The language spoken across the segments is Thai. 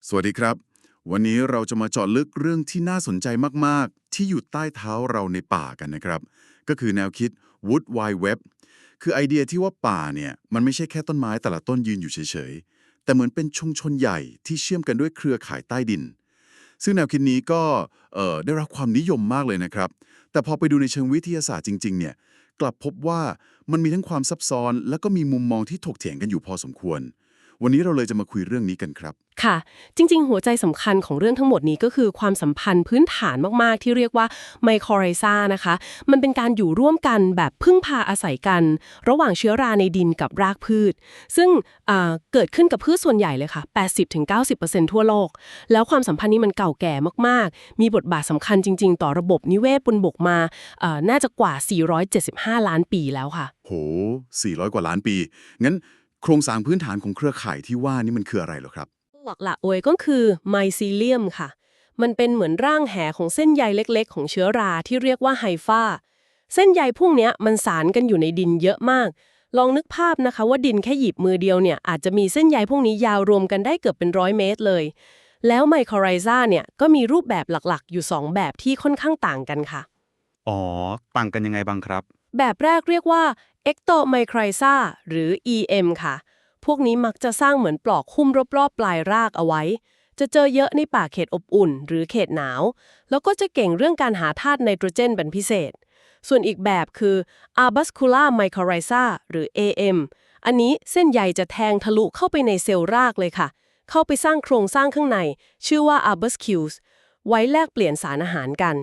สวัสดีครับวันนี้เราจะมาเจาะลึกเรื่องที่น่าสนใจมากๆที่อยู่ใต้เท้าเราในป่ากันนะครับก็คือแนวคิด Wood Wide Web คือไอเดียที่ว่าป่าเนี่ยมันไม่ใช่แค่ต้นไม้แต่ละต้นยืนอยู่เฉยๆแต่เหมือนเป็นชุมชนใหญ่ที่เชื่อมกันด้วยเครือข่ายใต้ดินซึ่งแนวคิดนี้ก็ได้รับความนิยมมากเลยนะครับแต่พอไปดูในเชิงวิทยาศาสตร์จริงๆเนี่ยกลับพบว่ามันมีทั้งความซับซ้อนและก็มีมุมมองที่ถกเถียงกันอยู่พอสมควรวันนี้เราเลยจะมาคุยเรื่องนี้กันครับค่ะจริงๆหัวใจสำคัญของเรื่องทั้งหมดนี้ก็คือความสัมพันธ์พื้นฐานมากๆที่เรียกว่าไมโครไรซานะคะมันเป็นการอยู่ร่วมกันแบบพึ่งพาอาศัยกันระหว่างเชื้อราในดินกับรากพืชซึ่งเกิดขึ้นกับพืชส่วนใหญ่เลยค่ะ 80-90% ทั่วโลกแล้วความสัมพันธ์นี้มันเก่าแก่มากๆมีบทบาทสำคัญจริงๆต่อระบบนิเวศบนบกมาน่าจะกว่า475ล้านปีแล้วค่ะ โห400กว่าล้านปีงั้นโครงสร้างพื้นฐานของเครือข่ายที่ว่านี่มันคืออะไรเหรอครับหลักๆเลยก็คือไมซีเลียมค่ะ มันเป็นเหมือนร่างแหของเส้นใยเล็กๆของเชื้อราที่เรียกว่าไฮฟาเส้นใยพวกเนี้ยมันสานกันอยู่ในดินเยอะมาก ลองนึกภาพนะคะว่าดินแค่หยิบมือเดียวเนี่ยอาจจะมีเส้นใยพวกนี้ยาวรวมกันได้เกือบเป็น100 เมตรเลย แล้วไมโครไรซาเนี่ยก็มีรูปแบบหลักๆอยู่2แบบที่ค่อนข้างต่างกันค่ะ อ๋อต่างกันยังไงบ้างครับแบบแรกเรียกว่า Ectomycorrhiza หรือ EM ค่ะ พวกนี้มักจะสร้างเหมือนปลอกหุ้มรอบๆปลายรากเอาไว้ จะเจอเยอะในป่าเขตอบอุ่นหรือเขตหนาว แล้วก็จะเก่งเรื่องการหาธาตุไนโตรเจนเป็นพิเศษ ส่วนอีกแบบคือ Arbuscular Mycorrhiza หรือ AM อันนี้เส้นใยจะแทงทะลุเข้าไปในเซลล์รากเลยค่ะ เข้าไปสร้างโครงสร้างข้างใน ชื่อว่า Arbuscules ไว้แลกเปลี่ยนสารอาหารกัน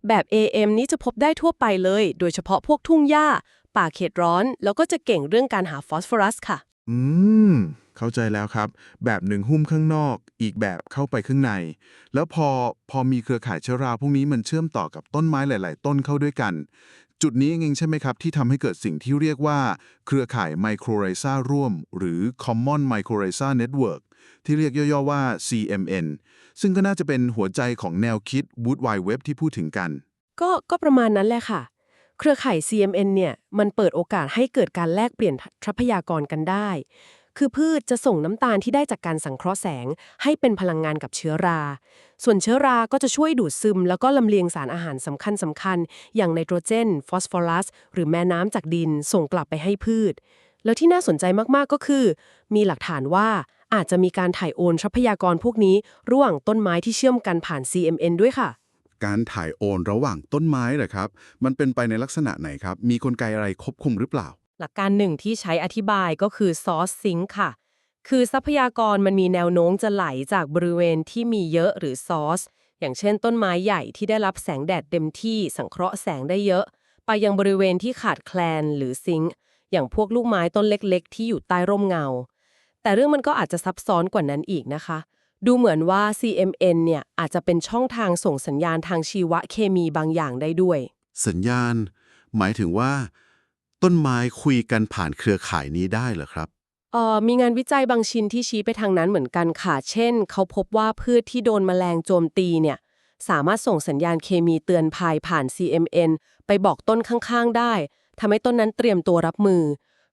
แบบ AM นี้จะพบได้ทั่วไปเลย โดยเฉพาะพวกทุ่งหญ้า ป่าเขตร้อน แล้วก็จะเก่งเรื่องการหาฟอสฟอรัสค่ะ อืมเข้าใจแล้วครับแบบหนึ่งหุ้มข้างนอกอีกแบบเข้าไปข้างในแล้วพอมีเครือข่ายเชื้อราพวกนี้มันเชื่อมต่อกับต้นไม้หลายๆต้นเข้าด้วยกันจุดนี้เองใช่ไหมครับที่ทำให้เกิดสิ่งที่เรียกว่าเครือข่ายไมโครไรซาร่วมหรือ Common Mycorrhiza Network ที่เรียกย่อๆว่า CMN ซึ่งก็น่าจะเป็นหัวใจของแนวคิด Wood Wide Web ที่พูดถึงกันก็ประมาณนั้นแหละค่ะ เครือข่าย CMN เนี่ยมันเปิดโอกาสให้เกิดการแลกเปลี่ยนทรัพยากรกันได้ คือพืชจะส่งน้ำตาลที่ได้จากการสังเคราะห์แสงให้เป็นพลังงานกับเชื้อรา ส่วนเชื้อราก็จะช่วยดูดซึมแล้วก็ลำเลียงสารอาหารสำคัญอย่างไนโตรเจนฟอสฟอรัสหรือแม่น้ำจากดินส่งกลับไปให้พืช แล้วที่น่าสนใจมากๆก็คือ มีหลักฐานว่าอาจจะมีการถ่ายโอนทรัพยากรพวกนี้ระหว่างต้นไม้ที่เชื่อมกันผ่าน CMN ด้วยค่ะ การถ่ายโอนระหว่างต้นไม้เหรอครับมันเป็นไปในลักษณะไหนครับมีกลไกอะไรควบคุมหรือเปล่าหลักการหนึ่งที่ใช้อธิบายก็คือ source sink ค่ะ คือทรัพยากรมันมีแนวโน้มจะไหลจากบริเวณที่มีเยอะหรือ source อย่างเช่นต้นไม้ใหญ่ที่ได้รับแสงแดดเต็มที่สังเคราะห์แสงได้เยอะ ไปยังบริเวณที่ขาดแคลนหรือ sink อย่างพวกลูกไม้ต้นเล็กๆที่อยู่ใต้ร่มเงา แต่เรื่องมันก็อาจจะซับซ้อนกว่านั้นอีกนะคะ ดูเหมือนว่า CMN เนี่ยอาจจะเป็นช่องทางส่งสัญญาณทางชีวเคมีบางอย่างได้ด้วย สัญญาณหมายถึงว่าต้นไม้คุยกันผ่านเครือข่ายนี้ได้เหรอครับมีงานวิจัยบางชิ้นที่ชี้ไปทางนั้นเหมือนกันค่ะ เช่น เขาพบว่าพืชที่โดนแมลงโจมตีเนี่ยสามารถส่งสัญญาณเคมีเตือนภัยผ่าน CMN ไปบอกต้นข้างๆได้ทำให้ต้นนั้นเตรียมตัวรับมือ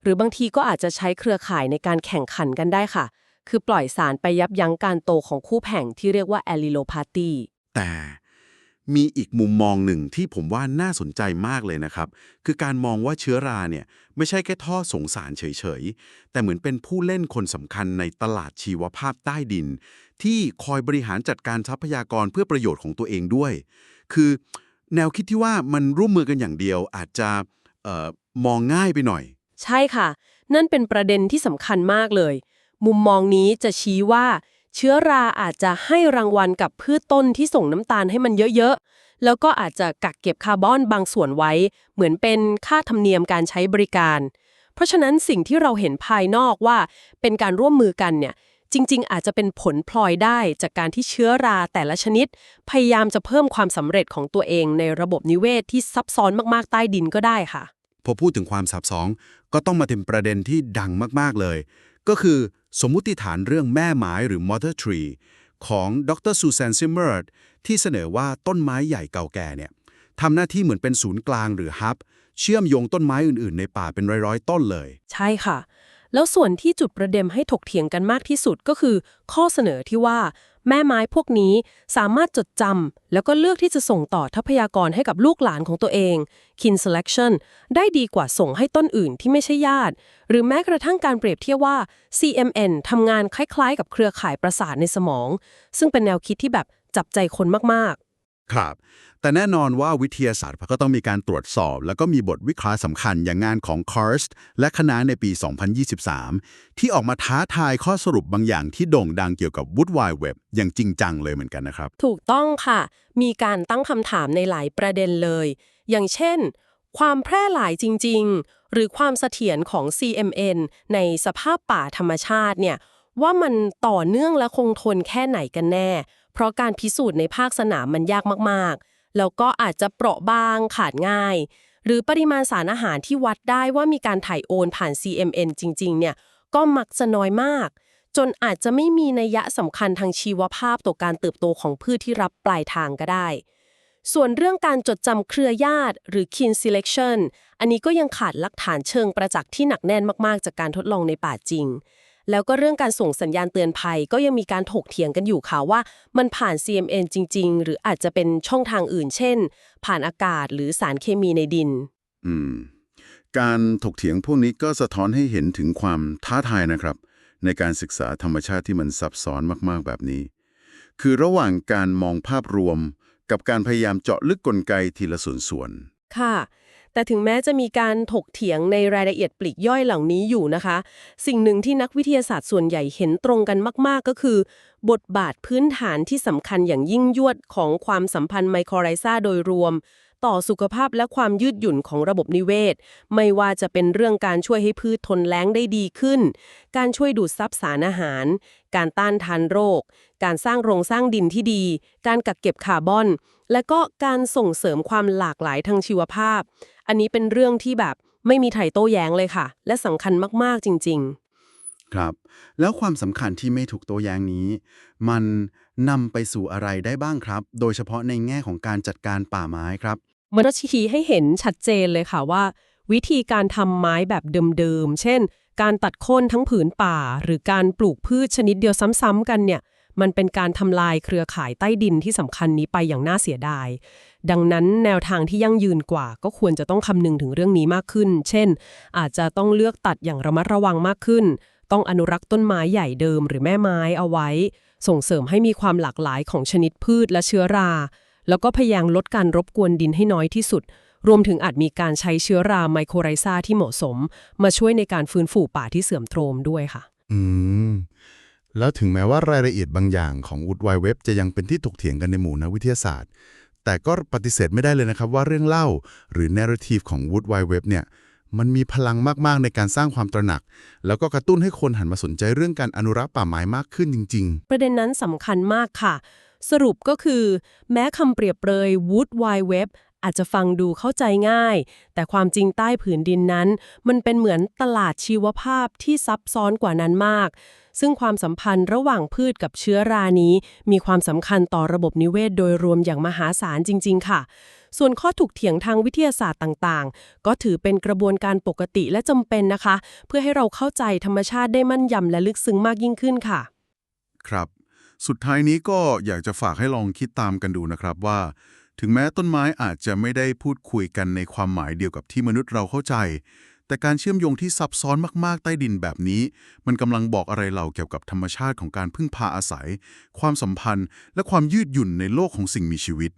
หรือบางทีก็อาจจะใช้เครือข่ายในการแข่งขันกันได้ค่ะ คือปล่อยสารไปยับยั้งการโตของคู่แข่งที่เรียกว่าแอลิโลพาตีแต่มีอีกมุมมองหนึ่งที่ผมว่าน่าสนใจมากเลยนะครับคือการมองว่าเชื้อราเนี่ยไม่ใช่แค่ท่อส่งสารเฉยๆแต่เหมือนเป็นผู้เล่นคนสำคัญในตลาดชีวภาพใต้ดินที่คอยบริหารจัดการทรัพยากรเพื่อประโยชน์ของตัวเองด้วยคือแนวคิดที่ว่ามันร่วมมือกันอย่างเดียวอาจจะเอ่อมองง่ายไปหน่อยใช่ค่ะนั่นเป็นประเด็นที่สำคัญมากเลยมุมมองนี้จะชี้ว่าเชื้อราอาจจะให้รางวัลกับพืชต้นที่ส่งน้ำตาลให้มันเยอะๆแล้วก็อาจจะกักเก็บคาร์บอนบางส่วนไว้เหมือนเป็นค่าธรรมเนียมการใช้บริการเพราะฉะนั้นสิ่งที่เราเห็นภายนอกว่าเป็นการร่วมมือกันเนี่ยจริงๆอาจจะเป็นผลพลอยได้จากการที่เชื้อราแต่ละชนิดพยายามจะเพิ่มความสำเร็จของตัวเองในระบบนิเวศที่ซับซ้อนมากๆใต้ดินก็ได้ค่ะ พอพูดถึงความซับซ้อนก็ต้องมาถึงประเด็นที่ดังมากๆเลย ก็คือสมมุติฐานเรื่องแม่ไม้หรือ Mother Tree ของดรซูซานซิมเมอร์ที่เสนอว่าต้นไม้ใหญ่เก่าแก่เนี่ยทำหน้าที่เหมือนเป็นศูนย์กลางหรือฮับเชื่อมโยงต้นไม้อื่นๆในป่าเป็นร้อยๆต้นเลย ใช่ค่ะ แล้วส่วนที่จุดประเด็นให้ถกเถียงกันมากที่สุดก็คือข้อเสนอที่ว่า แม่ไม้พวกนี้สามารถจดจำแล้วก็เลือกที่จะส่งต่อทรัพยากรให้กับลูกหลานของตัวเอง kin selection ได้ดีกว่าส่งให้ต้นอื่นที่ไม่ใช่ญาติ หรือแม้กระทั่งการเปรียบเทียบว่า CMN ทำงานคล้ายๆกับเครือข่ายประสาทในสมอง ซึ่งเป็นแนวคิดที่แบบจับใจคนมากๆ ครับ แต่แน่นอนว่าวิทยาศาสตร์ก็ต้องมีการตรวจสอบ แล้วก็มีบทวิเคราะห์สำคัญอย่างงานของ Karst และคณะในปี 2023 ที่ออกมาท้าทายข้อสรุปบางอย่างที่โด่งดังเกี่ยวกับ Wood Wide Web อย่างจริงจังเลยเหมือนกันนะครับ ถูกต้องค่ะ มีการตั้งคำถามในหลายประเด็นเลย อย่างเช่น ความแพร่หลายจริงๆ หรือความเสถียรของ CMN ในสภาพป่าธรรมชาติเนี่ย ว่ามันต่อเนื่องและคงทนแค่ไหนกันแน่ เพราะการพิสูจน์ในภาคสนามมันยากมากๆ แล้วก็อาจจะเปราะบางขาดง่าย หรือปริมาณสารอาหารที่วัดได้ว่ามีการถ่ายโอนผ่าน CMN จริงๆ เนี่ย ก็มักจะน้อยมาก จนอาจจะไม่มีนัยสำคัญทางชีวภาพต่อการเติบโตของพืชที่รับปลายทางก็ได้ ส่วนเรื่องการจดจำเครือญาติหรือ kin selection อันนี้ก็ยังขาดหลักฐานเชิงประจักษ์ที่หนักแน่นมากๆจากการทดลองในป่าจริง แล้วก็เรื่องการส่งสัญญาณเตือนภัยก็ยังมีการถกเถียงกันอยู่ค่ะว่ามันผ่าน CMN จริงๆ หรืออาจจะเป็นช่องทางอื่นเช่น ผ่านอากาศหรือสารเคมีในดิน อืมการถกเถียงพวกนี้ก็สะท้อนให้เห็นถึงความท้าทายนะครับในการศึกษาธรรมชาติที่มันซับซ้อนมากๆแบบนี้ คือระหว่างการมองภาพรวมกับการพยายามเจาะลึกกลไกทีละส่วน ค่ะ แต่ถึงแม้จะมีการถกเถียงในรายละเอียดปลีกย่อยเหล่านี้อยู่นะคะ สิ่งหนึ่งที่นักวิทยาศาสตร์ส่วนใหญ่เห็นตรงกันมากๆก็คือ บทบาทพื้นฐานที่สำคัญอย่างยิ่งยวดของความสัมพันธ์ไมโครไรซาโดยรวม ต่อสุขภาพและความยืดหยุ่นของระบบนิเวศ ไม่ว่าจะเป็นเรื่องการช่วยให้พืชทนแล้งได้ดีขึ้น การช่วยดูดซับสารอาหาร การต้านทานโรค การสร้างโรงสร้างดินที่ดี การกักเก็บคาร์บอน และก็การส่งเสริมความหลากหลายทางชีวภาพ อันนี้เป็นเรื่องที่แบบไม่มีใครโต้แย้งเลยค่ะ และสำคัญมากๆจริง ๆ ครับ แล้วความสำคัญที่ไม่ถูกโต้แย้งนี้ มันนำไปสู่อะไรได้บ้างครับ โดยเฉพาะในแง่ของการจัดการป่าไม้ครับ มันก็ชี้ให้เห็นชัดเจนเลยค่ะว่า วิธีการทำไม้แบบเดิมๆ เช่น การตัดโค่นทั้งผืนป่า หรือการปลูกพืชชนิดเดียวซ้ำๆกันเนี่ยมันเป็นการทำลายเครือข่ายใต้ดินที่สำคัญนี้ไปอย่างน่าเสียดาย ดังนั้นแนวทางที่ยั่งยืนกว่าก็ควรจะต้องคำนึงถึงเรื่องนี้มากขึ้น เช่น อาจจะต้องเลือกตัดอย่างระมัดระวังมากขึ้น ต้องอนุรักษ์ต้นไม้ใหญ่เดิมหรือแม่ไม้เอาไว้ ส่งเสริมให้มีความหลากหลายของชนิดพืชและเชื้อราแล้วก็พยายามลดการรบกวนดินให้น้อยที่สุด รวมถึงอาจมีการใช้เชื้อราไมโครไรซาที่เหมาะสม มาช่วยในการฟื้นฟูป่าที่เสื่อมโทรมด้วยค่ะ อืม แล้วถึงแม้ว่ารายละเอียดบางอย่างของ Wood Wide Web จะยังเป็นที่ถกเถียงกันในหมู่นักวิทยาศาสตร์ แต่ก็ปฏิเสธไม่ได้เลยนะครับว่าเรื่องเล่าหรือ narrative ของ Wood Wide Web เนี่ยมันมีพลังมากๆในการสร้างความตระหนัก แล้วก็กระตุ้นให้คนหันมาสนใจเรื่องการอนุรักษ์ป่าไม้มากขึ้นจริง ประเด็นนั้นสำคัญมากค่ะ สรุปก็คือ แม้คำเปรียบเปรย Wood Wide Web อาจจะฟังดูเข้าใจง่าย แต่ความจริงใต้ผืนดินนั้น มันเป็นเหมือนตลาดชีวภาพที่ซับซ้อนกว่านั้นมาก ซึ่งความสัมพันธ์ระหว่างพืชกับเชื้อรานี้ มีความสำคัญต่อระบบนิเวศโดยรวมอย่างมหาศาลจริง ๆ ค่ะ ส่วนข้อถกเถียงทางวิทยาศาสตร์ต่างๆ ก็ถือเป็นกระบวนการปกติและจำเป็นนะคะ เพื่อให้เราเข้าใจธรรมชาติได้มั่นยำและลึกซึ้งมากยิ่งขึ้นค่ะ ๆ ครับ สุดท้ายนี้ก็อยากจะฝากให้ลองคิดตามกันดูนะครับว่า ถึงแม้ต้นไม้อาจจะไม่ได้พูดคุยกันในความหมายเดียวกับที่มนุษย์เราเข้าใจ แต่การเชื่อมโยงที่ซับซ้อนมากๆใต้ดินแบบนี้ มันกำลังบอกอะไรเราเกี่ยวกับธรรมชาติของการพึ่งพาอาศัย ความสัมพันธ์ และความยืดหยุ่นในโลกของสิ่งมีชีวิต